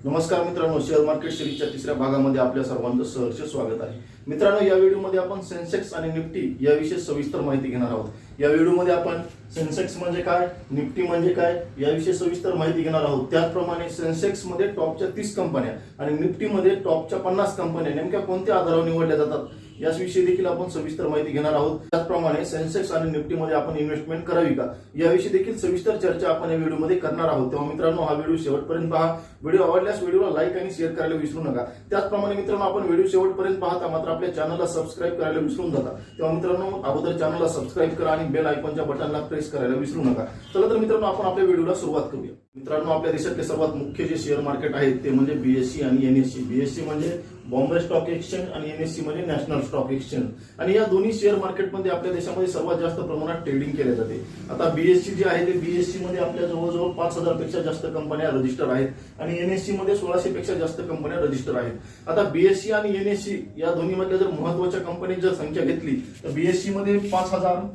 नमस्कार मित्रांनो, share market सिरीजच्या तिसऱ्या भागामध्ये आपल्या सर्वांचं सहर्ष स्वागत आहे. मित्रांनो, या व्हिडिओमध्ये आपण सेन्सेक्स आणि निफ्टी याविषयी सविस्तर माहिती घेणार आहोत. या व्हिडिओमध्ये आपण सेन्सेक्स म्हणजे काय, निफ्टी म्हणजे काय याविषयी सविस्तर माहिती घेणार आहोत. त्याचप्रमाणे सेन्सेक्स मध्ये टॉपच्या 30 कंपन्या आणि निफ्टी मध्ये टॉपच्या 50 कंपन्या नेमक्या कोणत्या आधारावर निवडल्या जातात याविषयी देखील आपण सविस्तर माहिती घेणार आहोत. त्याचप्रमाणे सेन्सेक्स आणि निफ्टी मध्ये आपण इन्व्हेस्टमेंट करावी का याविषयी देखील सविस्तर चर्चा आपण या व्हिडिओमध्ये करणार आहोत. तेव्हा मित्रांनो, हा व्हिडिओ शेवटपर्यंत पहा. व्हिडिओ आवडल्यास व्हिडिओला लाईक आणि शेअर करायला विसरू नका. त्याचप्रमाणे मित्रांनो, आपण व्हिडिओ शेवटपर्यंत पाहता मात्र आपल्या चॅनलला सबस्क्राईब करायला विसरून जाता. तेव्हा मित्रांनो, अगोदर चॅनलला सबस्क्राईब करा आणि बेल आयकॉनच्या बटनला प्रेस करायला विसरू नका. चला तर मित्रांनो, आपण आपल्या व्हिडिओला सुरुवात करूया. मित्रांनो, आपल्या देशातले सर्वात मुख्य जे शेअर मार्केट आहेत ते म्हणजे बीएससी आणि एनएससी. बीएससी म्हणजे बॉम्बे स्टॉक एक्सचेंज आणि एनएससी म्हणजे नॅशनल स्टॉक एक्सचेंज. आणि या दोन्ही शेअर मार्केटमध्ये आपल्या देशामध्ये सर्वात जास्त प्रमाणात ट्रेडिंग केले जाते. आता बीएससी जे आहे ते बीएससी मध्ये आपल्या जवळजवळ 5,000 पेक्षा जास्त कंपन्या रजिस्टर आहेत आणि एनएससी मध्ये 1600 पेक्षा जास्त कंपन्या रजिस्टर आहेत. आता बीएससी आणि एनएससी या दोन्ही मधल्या जर महत्वाच्या कंपन्यांची जर संख्या घेतली तर बीएससी मध्ये 5,000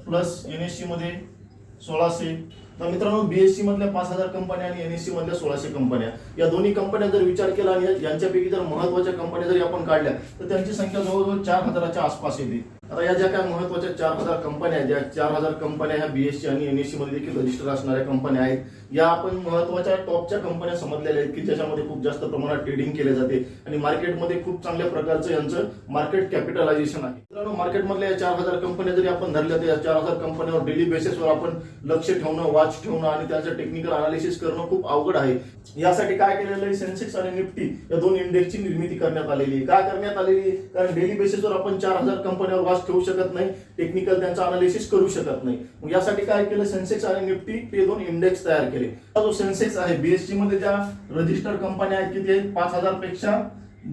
प्लस एनएससी मध्ये 1600. तर मित्रांनो, बीएससी मधल्या 5,000 कंपन्या आणि एनएससी मधल्या 1600 कंपन्या या दोन्ही कंपन्या जर विचार केला आणि यांच्यापैकी जर महत्वाच्या कंपन्या जरी आपण काढल्या तर त्यांची संख्या जवळजवळ 4,000च्या आसपास येते. आता या ज्या काय महत्वाच्या 4,000 कंपन्या आहेत, ज्या 4,000 कंपन्या ह्या बीएससी आणि एनएससी मध्ये देखील रजिस्टर असणाऱ्या कंपन्या आहेत. या आपण महत्वाच्या टॉपच्या कंपन्या समजलेल्या आहेत की ज्याच्यामध्ये खूप जास्त प्रमाणात ट्रेडिंग केले जाते आणि मार्केटमध्ये खूप चांगल्या प्रकारचं यांचं मार्केट कॅपिटलायझेशन आहे. मित्रांनो, मार्केटमधल्या या 4,000 कंपन्या जरी आपण धरल्या तर या 4,000 कंपन्यांवर डेली बेसिसवर आपण लक्ष ठेवणं, वॉच ठेवणं आणि त्याचं टेक्निकल अनालिसिस करणं खूप अवघड आहे. यासाठी काय केलेलं आहे, सेन्सेक्स आणि निफ्टी या दोन इंडेक्सची निर्मिती करण्यात आलेली आहे. काय करण्यात आलेली आहे, कारण डेली बेसिसवर आपण 4,000 कंपन्यांवर वॉच ठेवू शकत नाही, टेक्निकल त्यांचं अनालिसिस करू शकत नाही. मग यासाठी काय केलं, सेन्सेक्स आणि निफ्टी हे दोन इंडेक्स तयार केले. जो सेन्सेक्स आहे, बीएससी मध्ये ज्या रजिस्टर्ड कंपन्या आहेत किती आहेत, 5,000 पेक्षा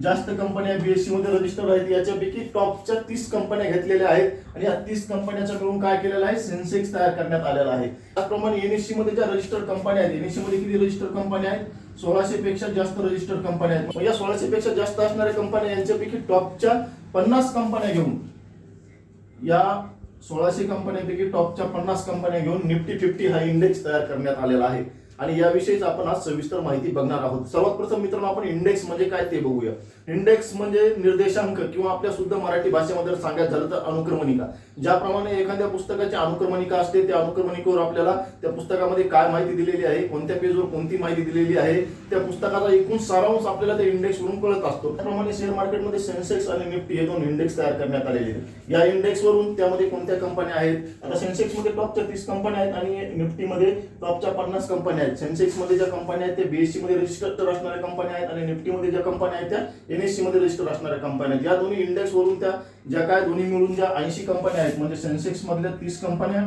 जास्त कंपन्या बीएससी मध्ये रजिस्टर्ड आहेत. याच्यापैकी टॉपच्या 30 कंपन्या घेतलेल्या आहेत आणि या 30 कंपन्यांचा मिळून काय केलेलं आहे, सेन्सेक्स तयार करण्यात आलेला आहे. त्याचप्रमाणे एनएससी मध्ये ज्या रजिस्टर्ड कंपन्या आहेत, एनएससी मध्ये किती रजिस्टर्ड कंपन्या आहेत, 1600 पेक्षा जास्त रजिस्टर्ड कंपन्या आहेत. या 1600 पेक्षा जास्त असणाऱ्या कंपन्या यांच्यापैकी टॉपच्या 50 कंपन्या घेऊन, या 1600 कंपन्यांपैकी टॉपच्या 50 कंपन्या घेऊन निफ्टी 50 हा इंडेक्स तयार करण्यात आलेला आहे. आणि याविषयीच आपण आज सविस्तर माहिती बघणार आहोत. सर्वात प्रथम मित्रांनो, आपण इंडेक्स म्हणजे काय ते बघूया. इंडेक्स म्हणजे निर्देशांक किंवा आपल्या शुद्ध मराठी भाषेमध्ये सांगायचं झालं तर अनुक्रमणिका. ज्याप्रमाणे एखाद्या पुस्तकाची अनुक्रमणिका असते, त्या अनुक्रमणिकेवर आपल्याला त्या पुस्तकामध्ये काय माहिती दिलेली आहे, कोणत्या पेजवर कोणती माहिती दिलेली आहे, त्या पुस्तकाचा एकूण सारांश आपल्याला त्या इंडेक्स वरून कळत असतो. त्याप्रमाणे शेअर मार्केटमध्ये सेन्सेक्स आणि निफ्टी हे दोन इंडेक्स तयार करण्यात आलेले आहेत. या इंडेक्स वरून त्यामध्ये कोणत्या कंपन्या आहेत, आता सेन्सेक्स मध्ये टॉपच्या 30 कंपन्या आहेत आणि निफ्टी मध्ये टॉपच्या 50 कंपन्या आहेत. सेन्सेक्स मध्ये ज्या कंपन्या आहेत त्या बीएससी मध्ये रजिस्टर्ड असणाऱ्या कंपन्या आहेत आणि निफ्टी मध्ये ज्या कंपन्या आहेत त्या एनएससी मध्ये रजिस्टर्ड असणाऱ्या कंपन्या आहेत. या दोन्ही इंडेक्स वरून त्या ज्या काय दोन्ही मिळून ज्या 80 कंपन्या आहेत, म्हणजे सेन्सेक्स मधल्या 30 कंपन्या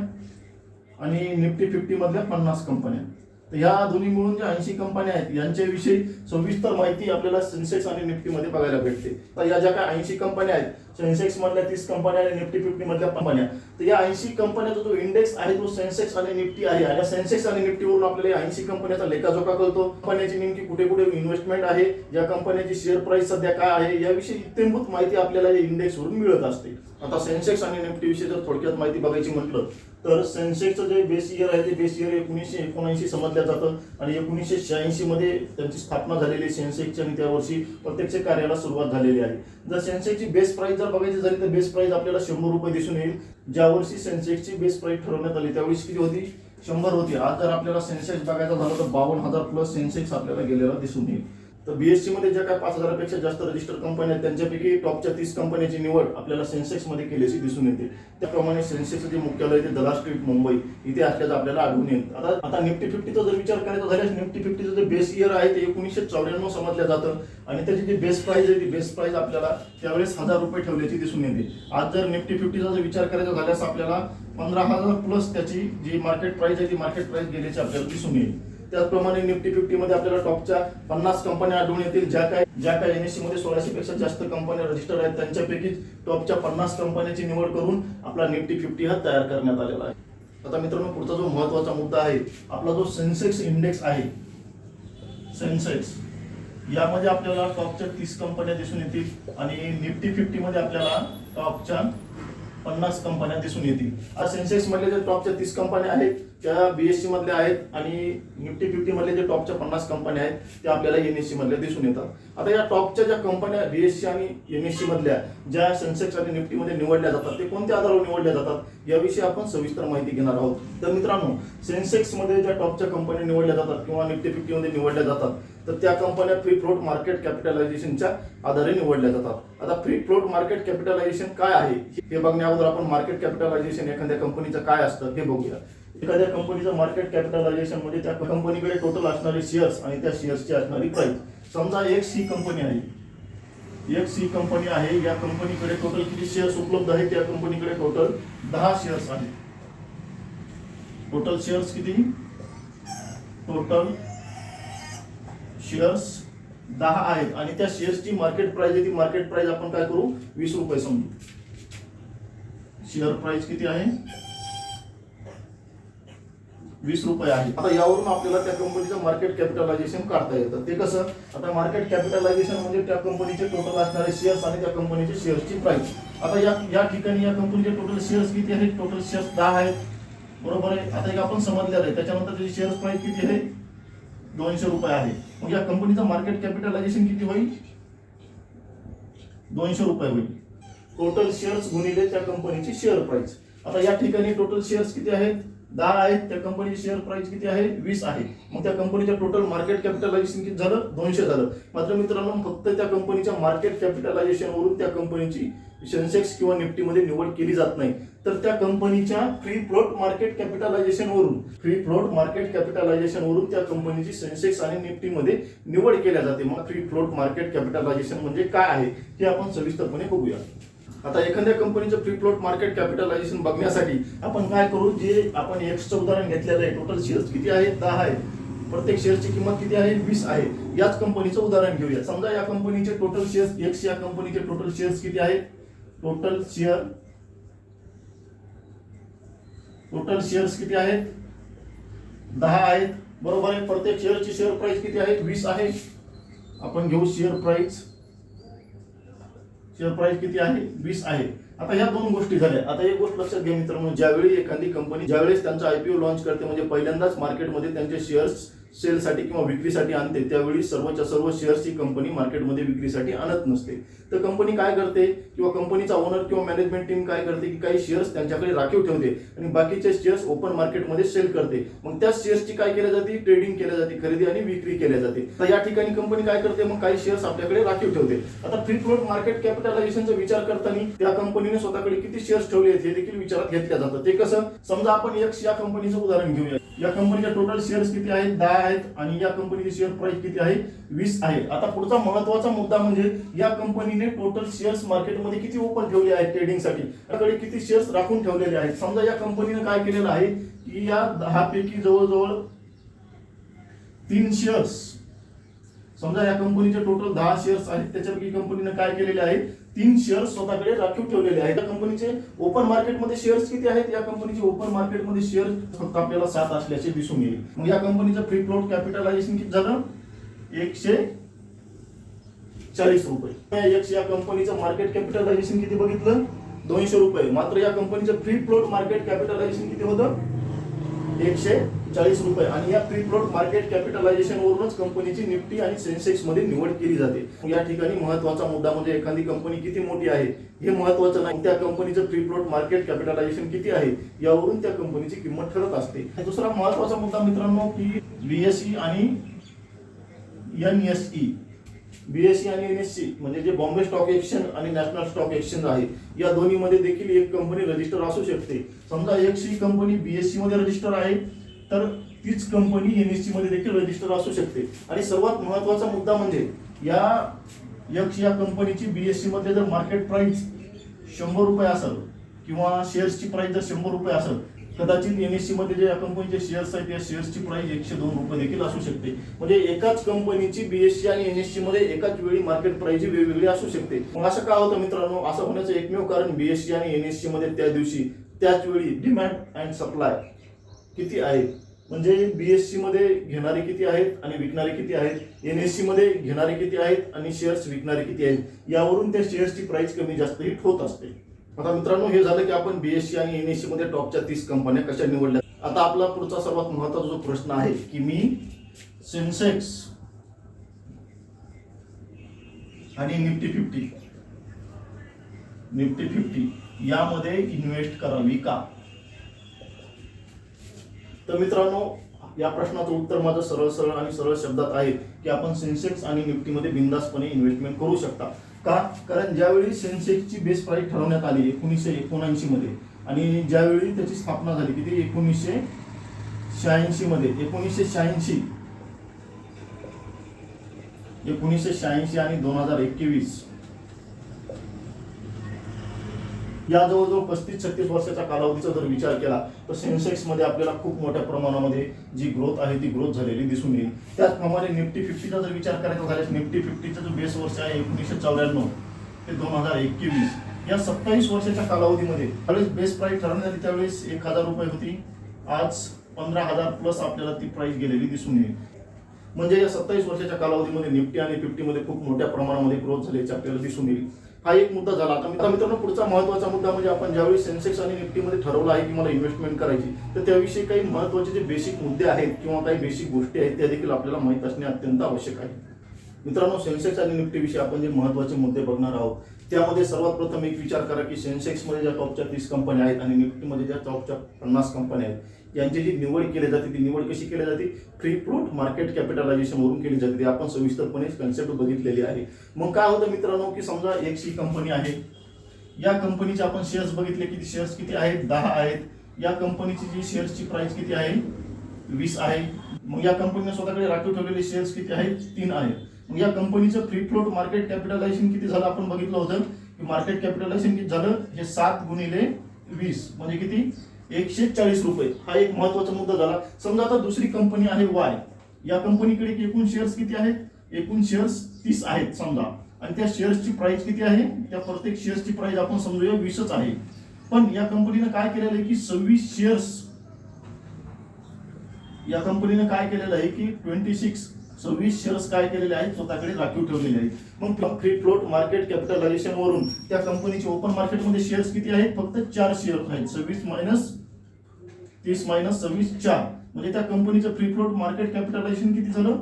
आणि निफ्टी 50 मधल्या 50 कंपन्या, तर या दोन्ही मिळून ज्या 80 कंपन्या आहेत यांच्याविषयी सविस्तर माहिती आपल्याला सेन्सेक्स आणि निफ्टी मध्ये बघायला भेटते. तर या ज्या काय 80 कंपन्या आहेत, सेन्सेक्स मधल्या 30 कंपन्या आणि निफ्टी 50 मधल्या कंपन्या, तर या 80 कंपन्याचा जो इंडेक्स आहे तो सेन्सेक्स आणि निफ्टी आहे. आणि सेन्सेक्स आणि निफ्टीवरून आपल्याला 80 कंपन्याचा लेखाजोखा कळतो. कंपन्याची नेमकी कुठे कुठे इन्व्हेस्टमेंट आहे, या कंपन्याची शेअर प्राइस सध्या काय आहे याविषयी इत्थंभूत माहिती आपल्याला या इंडेक्स वरून मिळत असते. आता सेन्सेक्स आणि निफ्टी विषयी जर थोडक्यात माहिती बघायची म्हटलं तर सेन्सेक्सचं जे बेस इयर आहे ते बेस इयर 1979 समजलं जातं आणि 1986 मध्ये त्यांची स्थापना झालेली सेन्सेक्सची आणि त्या वर्षी प्रत्यक्ष कार्याला सुरुवात झालेली आहे. जर सेन्सेक्सची बेस प्राइस जर बघायची झाली तर बेस प्राइस आपल्याला 100 रुपये दिसून येईल. ज्या वर्षी सेन्सेक्सची बेस प्राइस ठरवण्यात आली त्यावेळी किती होती, 100 होती. आज जर आपल्याला सेन्सेक्स बघायचा झाला तर 52,000 प्लस सेन्सेक्स आपल्याला गेलेला दिसून येईल. तर बीएससी मध्ये ज्या काय 5,000 पेक्षा जास्त रजिस्टर्ड कंपन्या आहेत त्यांच्यापैकी टॉपच्या 30 कंपन्यांची निवड आपल्याला सेन्सेक्स मध्ये केल्याची दिसून येते. त्याप्रमाणे सेन्सेक्सचं जे मुख्यालय ते दलाल स्ट्रीट मुंबई इथे असल्याचं आपल्याला आढळून येतं. आता निफ्टी 50चा जर विचार करायचा झाल्यास निफ्टी 50चं जे बेस इयर आहे ते 1994 समजलं जातं आणि त्याची जी बेस प्राइस आहे ती बेस प्राइस आपल्याला त्यावेळेस 1,000 रुपये ठेवल्याची दिसून येते. आज जर निफ्टी 50चा जर विचार करायचा झाल्यास आपल्याला 15,000 प्लस त्याची जी मार्केट प्राइस आहे ती मार्केट प्राइस गेल्याची आपल्याला दिसून येईल. त्याचप्रमाणे निफ्टी 50 मध्ये आपल्याला टॉपच्या 50 कंपन्या आढळून येतील. ज्या काय एनएससी मध्ये 1600 पेक्षा जास्त कंपन्या रजिस्टर्ड आहेत त्यांच्यापैकी टॉपच्या 50 कंपन्यांची निवड करून आपला निफ्टी 50 हा तयार करण्यात आलेला आहे. आता मित्रांनो, पुढचा जो महत्वाचा मुद्दा आहे आपला जो सेन्सेक्स इंडेक्स आहे, सेन्सेक्स यामध्ये आपल्याला टॉपच्या 30 कंपन्या दिसून येतील आणि निफ्टी 50 मध्ये आपल्याला टॉपच्या 50 कंपन्या दिसून येतील. सेन्सेक्स मधले जे टॉपच्या 30 कंपन्या आहेत त्या बीएससी मधल्या आहेत आणि निफ्टी 50 मधले जे टॉपच्या 50 कंपन्या आहेत त्या आपल्याला एनएससी मधल्या दिसून येतात। आता या टॉपच्या ज्या कंपन्या बीएससी आणि एनएससी मधल्या ज्या सेन्सेक्स आणि निफ्टी मध्ये निवडल्या जातात ते कोणत्या आधारावर निवडल्या जातात याविषयी आपण सविस्तर माहिती घेणार आहोत। तर मित्रांनो, सेन्सेक्स मध्ये ज्या टॉपच्या कंपन्या निवडल्या जातात किंवा निफ्टी 50 मध्ये निवडल्या जातात तर त्या कंपन्या फ्री फ्लोट मार्केट कॅपिटलायझेशनच्या आधारे निवडल्या जातात। आता फ्री फ्लोट मार्केट कॅपिटलायझेशन काय आहे हे बघण्या अगोदर आपण मार्केट कॅपिटलायझेशन एखाद्या कंपनीचं काय असतं हे बघूया। एखाद्या कंपनीचं मार्केट कॅपिटलायझेशन म्हणजे त्या कंपनीकडे टोटल असणारे शेअर्स आणि त्या शेअर्सची असणारी प्राइस। समजा एक सी कंपनी आहे, एक सी कंपनी आहे, या कंपनीकडे टोटल किती शेअर्स उपलब्ध आहेत? त्या कंपनीकडे टोटल 10 शेअर्स आहेत। टोटल शेअर्स किती? टोटल शेअर्स 10 आहेत आणि त्या शेअर्सची मार्केट प्राइस आहे ती मार्केट प्राइस आपण काय करू? 20 रुपये समजू। शेअर प्राइस किती आहे? 20 रुपये आहे। आता यावरून आपल्याला त्या कंपनीचं मार्केट कॅपिटलायझेशन काढता येतं। ते कसं? आता मार्केट कॅपिटलायझेशन म्हणजे त्या कंपनीचे टोटल असणारे शेअर्स आणि त्या कंपनीचे शेअर्सची प्राइस। आता या ठिकाणी या कंपनीचे टोटल शेअर्स किती आहेत? टोटल शेअर्स 10 आहेत, बरोबर आहे। आता एक आपण समजलेलं आहे, त्याच्यानंतर त्याची शेअर्स प्राइस किती आहे? 200 रुपये आहे। मग या कंपनीचं मार्केट कॅपिटलायझेशन किती होईल? 200 रुपये होईल। टोटल शेअर्स गुणिले त्या कंपनीची शेअर प्राइस। आता या ठिकाणी टोटल शेअर्स किती आहेत? 10 आहेत, त्या कंपनीची शेअर प्राइस किती आहे? 20 आहे। मग त्या कंपनीचं टोटल मार्केट कॅपिटलायझेशन किती झालं? 200 झालं। मात्र मित्रांनो, फक्त त्या कंपनीच्या मार्केट कॅपिटलायझेशन वरून त्या कंपनीची सेन्सेक्स किंवा निफ्टी मध्ये निवड केली जात नाही, तर त्या कंपनीच्या फ्री फ्लोट मार्केट कॅपिटलायझेशन वरून त्या कंपनीची सेन्सेक्स आणि निफ्टी मध्ये निवड केल्या जाते। मग फ्री फ्लोट मार्केट कॅपिटलायझेशन म्हणजे काय आहे हे आपण सविस्तरपणे बघूया। आता एखाद्या कंपनीचं फ्री फ्लोट मार्केट कॅपिटलायझेशन बघण्यासाठी आपण काय करू? जे आपण एक्सचं उदाहरण घेतलेलं आहे, टोटल शेअर्स किती आहेत? 10 आहेत, प्रत्येक शेअरची किंमत किती आहे? 20 आहे। याच कंपनीचं उदाहरण घेऊया। समजा या कंपनीचे टोटल शेअर्स एक्स या कंपनीचे टोटल शेअर्स किती आहेत? टोटल शेअर्स किती आहेत? 10 आहेत, बरोबर आहे। प्रत्येक शेअरची शेअर प्राइस किती आहे? 20 आहे। आपण घेऊ शेअर प्राइस किती आहे? 20 आहे। आता या दोन गोष्टी झाल्या। आता एक गोष्ट लक्षात घ्या मित्रांनो, ज्यावेळी एखादी कंपनी ज्यावेळेस त्यांचा आयपीओ लॉन्च करते म्हणजे पहिल्यांदाच मार्केटमध्ये त्यांचे शेअर्स सेलसाठी किंवा विक्रीसाठी आणते, त्यावेळी सर्वच्या सर्व शेअर्सची कंपनी मार्केटमध्ये विक्रीसाठी आणत नसते। तर कंपनी काय करते किंवा कंपनीचा ओनर किंवा मॅनेजमेंट टीम काय करते की काही शेअर्स त्यांच्याकडे राखीव ठेवते आणि बाकीचे शेअर्स ओपन मार्केटमध्ये सेल करते। मग त्या शेअर्सची काय केली जाते? ट्रेडिंग केली जाते, खरेदी आणि विक्री केली जाते। तर या ठिकाणी कंपनी काय करते? मग काही शेअर्स आपल्याकडे राखीव ठेवते। आता फ्री फ्लोट मार्केट कॅपिटलायझेशनचा विचार करताना त्या कंपनीने स्वतःकडे किती शेअर्स ठेवले आहेत हे देखील विचारात घेतलं जातं। ते कसं? समजा आपण एक्स या कंपनीचं उदाहरण घेऊया। या कंपनीचे टोटल शेअर्स किती आहेत? 10 आहेत आणि या कंपनीची शेअर प्राइस किती आहे? 20 आहे। आता पुढचा महत्त्वाचा मुद्दा म्हणजे या कंपनीने टोटल शेअर्स मार्केटमध्ये किती ओपन ठेवले आहेत ट्रेडिंगसाठी, त्याकडे किती शेअर्स राखून ठेवलेले आहेत। समजा या कंपनीने काय केलेलं आहे की या 10 पैकी जवळजवळ 3 शेअर्स, समजा या कंपनीचे टोटल 10 शेअर्स आहेत, त्याच्यापैकी कंपनीने काय केलेले आहे? 3 शेअर्स स्वतःकडे राखीव ठेवलेले आहेत। या कंपनीचे ओपन मार्केटमध्ये शेअर्स किती आहेत? या कंपनीचे ओपन मार्केटमध्ये शेअर्स फक्त आपल्याला 7 असल्याचे दिसून येईल। मग या कंपनीचं फ्री फ्लोट कॅपिटलायझेशन किती झालं? 140 रुपये। एक्स या कंपनीचं मार्केट कॅपिटलायझेशन किती बघितलं? 200 रुपये। मात्र या कंपनीचं फ्री फ्लोट मार्केट कॅपिटलायझेशन किती होतं? 140 रुपये। आणि या फ्री फ्लोट मार्केट कॅपिटलायझेशन वरूनच कंपनीची निफ्टी आणि सेन्सेक्स मध्ये निवड केली जाते। या ठिकाणी महत्त्वाचा मुद्दा म्हणजे एखादी कंपनी किती मोठी आहे हे महत्त्वाचं नाही, त्या कंपनीचं फ्री फ्लोट मार्केट कॅपिटलायझेशन किती आहे यावरून त्या कंपनीची किंमत ठरत असते। दुसरा महत्त्वाचा मुद्दा मित्रांनो की बीएसई आणि एनएसई म्हणजे जे बॉम्बे स्टॉक एक्सचेंज आणि नॅशनल स्टॉक एक्सचेंज आहे, या दोन्हीमध्ये देखील एक कंपनी रजिस्टर असू शकते। समजा एक्स कंपनी बीएससी मध्ये रजिस्टर आहे तर तीच कंपनी एनएससी मध्ये देखील रजिस्टर असू शकते। आणि सर्वात महत्त्वाचा मुद्दा म्हणजे या कंपनीची बीएससी मध्ये जर मार्केट प्राइस 100 रुपये असेल किंवा शेअर्सची प्राइस जर 100 रुपये असेल, कदाचित एनएससी मध्ये जे कंपनीचे शेअर्स आहेत त्या शेअर्सची प्राइस 102 रुपये देखील असू शकते। म्हणजे एकाच कंपनीची बीएससी आणि एनएससी मध्ये एकाच वेळी मार्केट प्राइस वेगवेगळी असू शकते। मग असं का होतं मित्रांनो? असं होण्याचं एकमेव कारण बीएससी आणि एनएससी मध्ये त्या दिवशी त्याच वेळी डिमांड अँड सप्लाय किती आहे, म्हणजे बीएससी मध्ये घेणारे किती आहेत आणि विकणारे किती आहेत, एनएससी मध्ये घेणारे किती आहेत आणि शेअर्स विकणारे किती आहेत, यावरून त्या शेअर्सची प्राइस कमी जास्त हिट होत असते। आता मित्रांनो, हे झालं की आपण बीएससी आणि एनएससी मध्ये टॉपच्या 30 कंपन्या कशा निवडल्या। आता आपला पुढचा सर्वात महत्त्वाचा जो प्रश्न आहे की मी सेन्सेक्स आणि निफ्टी 50 यामध्ये इन्व्हेस्ट करावी का? तर मित्रांनो, या प्रश्नाचं उत्तर माझं सरळ आणि सरळ शब्दात आहे की आपण सेन्सेक्स आणि निफ्टीमध्ये बिंदासपणे इन्व्हेस्टमेंट करू शकता. का? कारण ज्यावेळी सेन्सेक्सची बेस प्राइस ठरवण्यात आली 1979 मध्ये आणि ज्यावेळी त्याची स्थापना झाली किती 1986 मध्ये 1986 आणि 2021 या जवळजवळ 35-36 वर्षाच्या कालावधीचा जर विचार केला तर सेन्सेक्स मध्ये आपल्याला खूप मोठ्या प्रमाणामध्ये जी ग्रोथ आहे ती ग्रोथ झालेली दिसून येईल. त्याचप्रमाणे निफ्टी 50चा जर विचार करायचा झाल्यास निफ्टी 50चा जो बेस वर्ष आहे 1994 ते 2021 या 27 वर्षाच्या कालावधीमध्ये त्यावेळेस बेस प्राइस ठरवण्यात आली त्यावेळेस 1000 रुपये होती. आज 15,000 प्लस आपल्याला ती प्राइस गेलेली दिसून येईल. म्हणजे या 27 वर्षाच्या कालावधीमध्ये निफ्टी आणि 50 मध्ये खूप मोठ्या प्रमाणामध्ये ग्रोथ झाल्याचे आपल्याला दिसून येईल. हा एक मुद्दा झाला. आता मित्रांनो, पुढचा महत्त्वाचा मुद्दा म्हणजे आपण ज्यावेळी सेन्सेक्स आणि निफ्टीमध्ये ठरवलं आहे की मला इन्व्हेस्टमेंट करायची तर त्याविषयी काही महत्त्वाचे जे बेसिक मुद्दे आहेत किंवा काही बेसिक गोष्टी आहेत त्या देखील आपल्याला माहीत असणे अत्यंत आवश्यक आहे. मित्रांनो, सेन्सेक्स आणि निफ्टीविषयी आपण जे महत्त्वाचे मुद्दे बघणार आहोत त्यामध्ये सर्वात प्रथम एक विचार करा की सेन्सेक्समध्ये ज्या टॉपच्या 30 कंपन्या आहेत आणि निफ्टीमध्ये ज्या टॉपच्या 50 कंपन्या आहेत यांची जी निवड केली जाते ती निवड कशी केली जाते? फ्री फ्लोट मार्केट कॅपिटलायझेशन वरून केली जाते. ती आपण सविस्तरपणे कन्सेप्ट बघितलेली आहे. मग काय होतं मित्रांनो की समजा एक सी कंपनी आहे, या कंपनीचे आपण शेअर्स बघितले किती शेअर्स किती आहेत? 10 आहेत. या कंपनीची जी शेअर्सची प्राइस किती आहे? 20 आहे. मग या कंपनीने स्वतःकडे राखीव ठेवलेले शेअर्स किती आहेत? 3 आहेत. मग या कंपनीचं फ्री फ्लोट मार्केट कॅपिटलायझेशन किती झालं? आपण बघितलं होतं की मार्केट कॅपिटलायझेशन किती झालं? हे 7 गुणिले 20 म्हणजे किती? 140 रुपये. हा एक महत्त्वाचा मुद्दा झाला. समजा आता दुसरी कंपनी आहे वाय, या कंपनीकडे एकूण शेअर्स किती आहेत? एकूण शेअर्स 30 आहेत समजा आणि त्या शेअर्सची प्राइस किती आहे? त्या प्रत्येक शेअर्सची प्राइस आपण समजूया 20च आहे. पण या कंपनीने काय केलेलं आहे की 26 शेअर्स या कंपनीने काय केलेलं आहे की 26 शेअर्स काय केलेले आहेत? स्वतःकडे राखीव ठेवलेले आहेत. मग फ्री फ्लोट मार्केट कॅपिटलायझेशन वरून त्या कंपनीचे ओपन मार्केटमध्ये शेअर्स किती आहेत? फक्त 4 शेअर्स आहेत. 26 मायनस 30 मायनस 26 4 म्हणजे त्या कंपनीचं फ्री फ्लोट मार्केट कॅपिटलायझेशन किती झालं?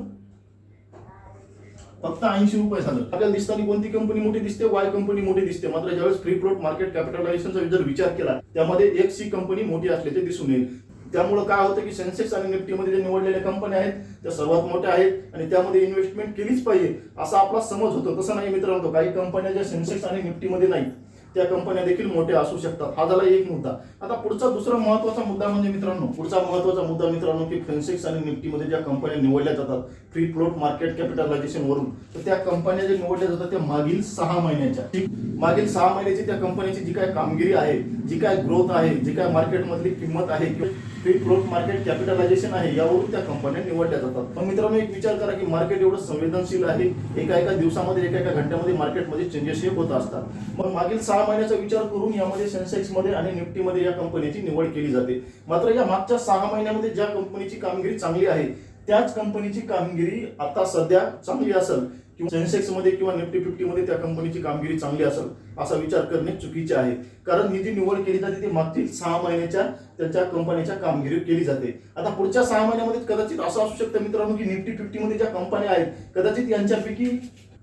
फक्त 80 रुपये झालं. आपल्याला दिसताना कोणती कंपनी मोठी दिसते? वाय कंपनी मोठी दिसते. मात्र ज्यावेळेस फ्री फ्लोट मार्केट कॅपिटलायझेशनचा जर विचार केला त्यामध्ये एक सी कंपनी मोठी असल्याचे दिसून येईल. त्यामुळे काय होतं की सेन्सेक्स आणि निफ्टीमध्ये जे निवडलेल्या कंपन्या आहेत त्या सर्वात मोठ्या आहेत आणि त्यामध्ये इन्व्हेस्टमेंट केलीच पाहिजे असा आपला समज होतो. तसं नाही मित्रांनो, काही कंपन्या ज्या सेन्सेक्स आणि निफ्टीमध्ये नाहीत त्या कंपन्या देखील मोठ्या असू शकतात. हा झाला एक मुद्दा. आता पुढचा दुसरा महत्त्वाचा मुद्दा म्हणजे मित्रांनो की सेन्सेक्स आणि निफ्टीमध्ये ज्या कंपन्या निवडल्या जातात फ्री फ्लोट मार्केट कॅपिटलायझेशन वरून तर त्या कंपन्या ज्या निवडल्या जातात त्या मागील 6 महिन्याची त्या कंपनीची जी काय कामगिरी आहे, जी काय ग्रोथ आहे, जी काय मार्केटमधली किंमत आहे किंवा फ्री फ्लोट मार्केट कॅपिटलायझेशन आहे यावरून त्या कंपन्या निवडल्या जातात. पण मित्रांनो, एक विचार करा की मार्केट एवढं संवेदनशील आहे. एका दिवसामध्ये एका घंट्यामध्ये मार्केटमध्ये चेंजेस होत असतात. मग मागील 6 महिन्याचा विचार करून यामध्ये सेन्सेक्समध्ये आणि निफ्टीमध्ये या कंपनीची निवड केली जाते. मात्र या मागच्या 6 महिन्यामध्ये ज्या कंपनीची कामगिरी चांगली आहे त्याच कंपनीची कामगिरी आता सध्या चांगली असेल किंवा सेन्सेक्समध्ये किंवा निफ्टी 50 मध्ये त्या कंपनीची कामगिरी चांगली असेल असा विचार करणे चुकीचे आहे. कारण ही जी निवड केली जाते ती मागची 6 महिन्याच्या त्यांच्या कंपनीच्या कामगिरी केली जाते. आता पुढच्या 6 महिन्यामध्ये कदाचित असं असू शकतं मित्रांनो की निफ्टी 50 मध्ये ज्या कंपन्या आहेत कदाचित यांच्यापैकी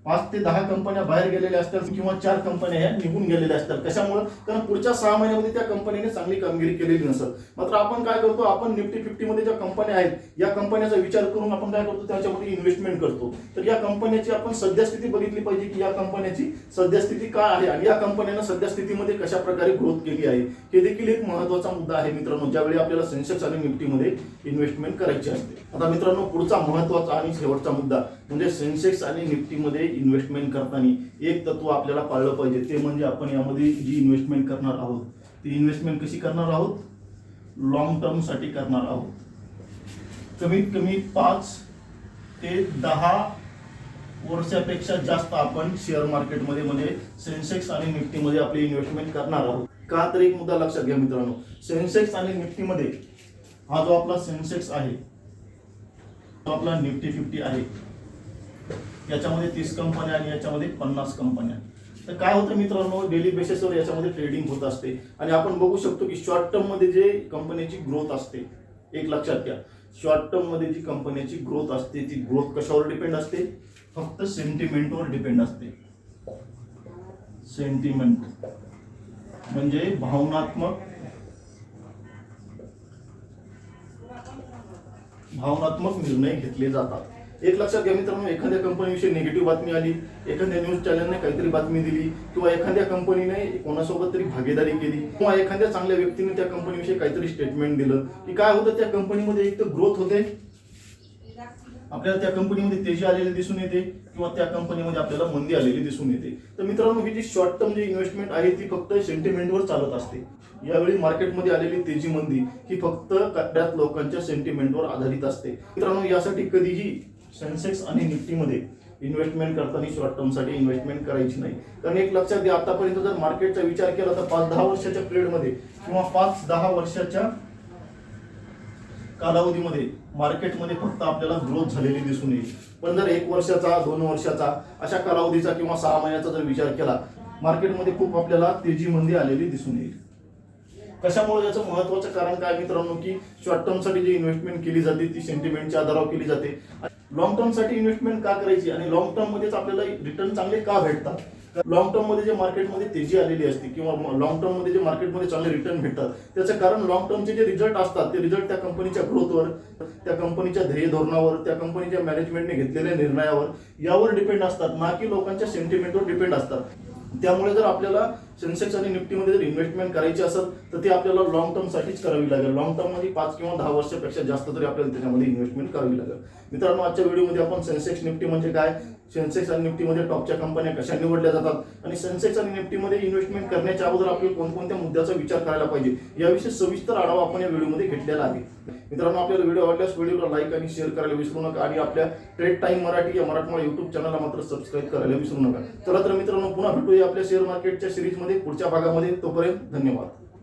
5 ते 10 कंपन्या बाहेर गेलेल्या असतात किंवा 4 कंपन्या ह्या निघून गेलेल्या असतात. कशामुळे? कारण पुढच्या 6 महिन्यामध्ये त्या कंपनीने चांगली कामगिरी केलेली नसेल. मात्र आपण काय करतो, आपण निफ्टी 50 मध्ये ज्या कंपन्या आहेत या कंपन्याचा विचार करून आपण काय करतो, त्याच्यामध्ये इन्व्हेस्टमेंट करतो. तर या कंपन्याची आपण सद्यस्थिती बघितली पाहिजे की या कंपन्याची सद्यस्थिती काय आहे आणि या कंपन्यांना सद्यस्थितीमध्ये कशा प्रकारे ग्रोथ केली आहे हे देखील एक महत्त्वाचा मुद्दा आहे मित्रांनो, ज्यावेळी आपल्याला सेन्सेक्स आणि निफ्टीमध्ये इन्व्हेस्टमेंट करायची असते. आता मित्रांनो, पुढचा महत्त्वाचा आणि शेवटचा मुद्दा म्हणजे सेन्सेक्स आणि निफ्टीमध्ये इन्व्हेस्टमेंट करताना एक तत्व आपल्याला पाळलं पाहिजे. ते म्हणजे आपण यामध्ये जी इन्व्हेस्टमेंट करणार आहोत ती इन्व्हेस्टमेंट कशी करणार आहोत? लॉंग टर्म साठी करणार आहोत. कमीत कमी 5 ते 10 वर्षापेक्षा जास्त आपण शेअर मार्केटमध्ये म्हणजे सेन्सेक्स आणि निफ्टीमध्ये आपली इन्व्हेस्टमेंट करणार आहोत. का? तर एक मुद्दा लक्षात घ्या मित्रांनो, सेन्सेक्स आणि निफ्टीमध्ये हा जो आपला सेन्सेक्स आहे तो आपला निफ्टी 50 आहे, याच्यामध्ये 30 कंपन्या आणि याच्यामध्ये 50 कंपन्या. तर काय होतं मित्रांनो, डेली बेसिसवर याच्यामध्ये ट्रेडिंग होत असते आणि आपण बघू शकतो की शॉर्ट टर्म मध्ये जे कंपनीची ग्रोथ असते एक लक्षात घ्या, शॉर्ट टर्म मध्ये जी कंपनीची ग्रोथ असते ती ग्रोथ कशावर डिपेंड असते? फक्त सेंटिमेंटवर डिपेंड असते. सेंटिमेंट म्हणजे भावनात्मक निर्णय घेतले जातात. एक लक्षात घ्या मित्रांनो, एखाद्या कंपनीविषयी निगेटिव्ह बातमी आली, एखाद्या न्यूज चॅनलने काहीतरी बातमी दिली, किंवा एखाद्या कंपनीने कोणासोबत तरी भागीदारी केली, किंवा एखाद्या चांगल्या व्यक्तीने त्या कंपनीविषयी काहीतरी स्टेटमेंट दिलं, की काय होतं, त्या कंपनीमध्ये एक तर ग्रोथ होते, आपल्याला त्या कंपनीमध्ये तेजी आलेली दिसून येते, किंवा त्या कंपनीमध्ये आपल्याला मंदी आलेली दिसून येते. तर मित्रांनो, ही जी शॉर्ट टर्म जी इन्व्हेस्टमेंट आहे ती फक्त सेंटिमेंटवर चालत असते. यावेळी मार्केटमध्ये आलेली तेजी मंदी ही फक्त बऱ्याच लोकांच्या सेंटिमेंटवर आधारित असते. मित्रांनो, यासाठी कधीही सेन्सेक्स आणि निफ्टीमध्ये इन्व्हेस्टमेंट करताना शॉर्ट टर्म साठी इन्व्हेस्टमेंट करायची नाही. कारण एक लक्षात घ्या, आतापर्यंत जर मार्केटचा विचार केला तर 5-10 वर्षाच्या पिरियडमध्ये किंवा 5-10 वर्षाच्या कालावधीमध्ये मार्केटमध्ये फक्त आपल्याला ग्रोथ झालेली दिसून येईल. पण जर 1 वर्षाचा, 2 वर्षाचा अशा कालावधीचा किंवा 6 महिन्याचा जर विचार केला, मार्केटमध्ये खूप आपल्याला तेजी मंदी आलेली दिसून येईल. कशामुळे? याचं महत्त्वाचं कारण काय मित्रांनो, की शॉर्ट टर्म साठी जी इन्व्हेस्टमेंट केली जाते ती सेंटिमेंटच्या आधारावर केली जाते. लॉंग टर्म साठी इन्व्हेस्टमेंट का करायची आणि लॉंग टर्म मध्येच आपल्याला रिटर्न चांगले का भेटतात? लॉंग टर्म मध्ये जे मार्केटमध्ये तेजी आलेली असते किंवा लॉंग टर्म मध्ये जे मार्केटमध्ये चांगले रिटर्न भेटतात, त्याचं कारण लॉंग टर्मचे जे रिझल्ट असतात ते रिझल्ट त्या कंपनीच्या ग्रोथवर, त्या कंपनीच्या ध्येय धोरणावर, त्या कंपनीच्या मॅनेजमेंटने घेतलेल्या निर्णयावर यावर डिपेंड असतात, ना की लोकांच्या सेंटिमेंटवर डिपेंड असतात. त्यामुळे जर आपल्याला सेन्सेक्स आणि निफ्टीमध्ये जर इन्व्हेस्टमेंट करायची असेल तर ती आपल्याला लॉंग टर्म साठीच करावी लागेल. लॉंग टर्म मध्ये 5 किंवा 10 वर्षापेक्षा जास्त तरी आपल्याला त्याच्यामध्ये इन्व्हेस्टमेंट करावी लागेल. मित्रांनो, आजच्या व्हिडिओमध्ये आपण सेन्सेक्स निफ्टी म्हणजे काय, सेन्सेक्स आणि निफ्टीमध्ये टॉपच्या कंपन्या कशा निवडल्या जातात आणि सेन्सेक्स आणि निफ्टीमध्ये इन्व्हेस्टमेंट करण्याच्या अगोदर आपल्याला कोणकोणत्या मुद्द्याचा विचार करायला पाहिजे याविषयी सविस्तर आढावा आपण या व्हिडिओमध्ये घेतलेला आहे. मित्रांनो, आपल्याला व्हिडिओ आवडल्यास व्हिडिओला लाईक आणि शेअर करायला विसरू नका आणि आपल्या ट्रेड टाइम मराठी या मराठमोळा युट्यूब चॅनलला मात्र सबस्क्राईब करायला विसरू नका. चला तर मित्रांनो, पुन्हा भेटूया आपल्या शेअर मार्केटच्या सिरीजमध्ये पुढच्या भागामध्ये. तोपर्यंत धन्यवाद.